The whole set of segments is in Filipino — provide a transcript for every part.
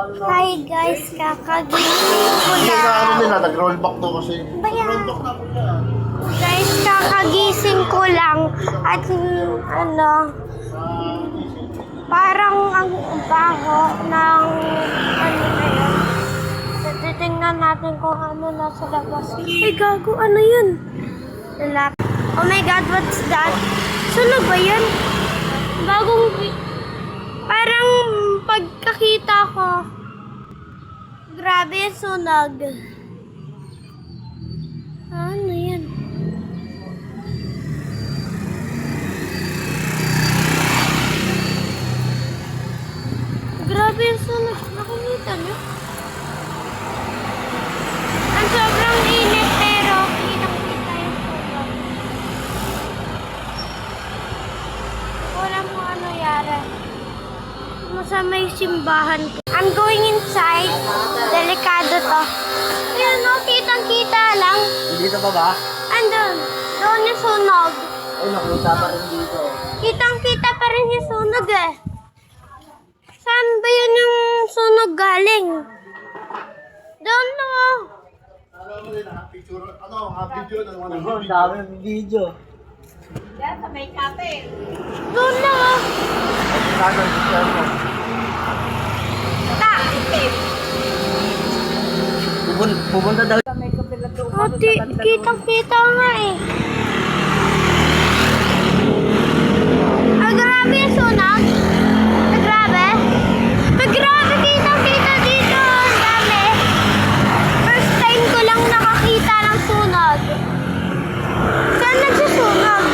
Hi guys, kakagising ko Hindi na ano lang. nila, nag-roll back to kasi. Bayan. Roll back na po yan. Guys, kakagising ko lang. At ano, parang ang baho ng ano na yun. Titingnan natin kung ano nasa labas. Eh, gago, ano yun? Lalap. Oh my God, what's that? Sunog ba yun? Bagong... Parang pagkakita ko, grabe yung sunog. Ano yan? Grabe yung sunog. Nakikita niyo? Ang sobrang init pero kitang-kita yung sunog. Wala mo ano yara. Sa may simbahan ko. I'm going inside. Delikado to. Ayan o, kitang-kita lang. Dito pa ba? Andun. Doon yung sunog. Ay, nakita pa rin dito. Kitang-kita pa rin yung sunog eh. Saan ba yun yung sunog galing? Doon na oh. Ano nila, picture, ano, video na naman. Oo, ang dami ng video. Doon na oh. Kano, share mo. Ta. Pupunta daw. Oh, kitang-kita nga eh. Ah, grabe yung sunog. Ah, grabe. Ah, grabe, kitang-kita dito. Ang dami. First time ko lang nakakita ng sunog. Saan nagsusunog?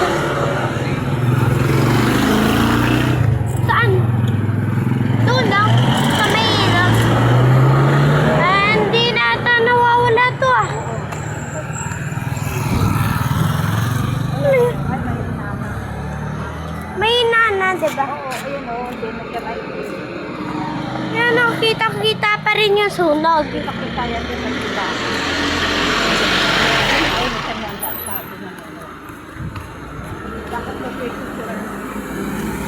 Saan? Doon lang. Sa may ilog. Ah, hindi na ata nawawala to ah. May nana, diba? Oo, ayun o. Yan o, kita-kita pa rin yung sunog. Kita-kita yan din sa diba?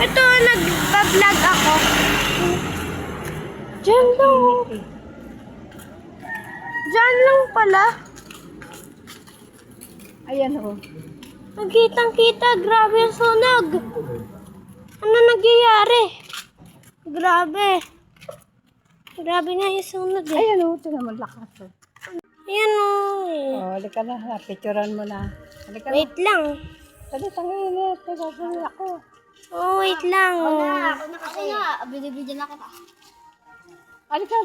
Ito, nag-vlog ako. Diyan lang. Diyan lang pala. Ayan o. Nagkitang-kita, grabe yung sunog. Ano nangyayari? Grabe. Grabe nga yung sunog eh. Ayan o, ito naman lakas o. Ayan o. Oh, halika na, picturean mo na. Halika na. Wait lang. Dali, tanginit. Nagsasabi ako. Oh, wait lang. Halika,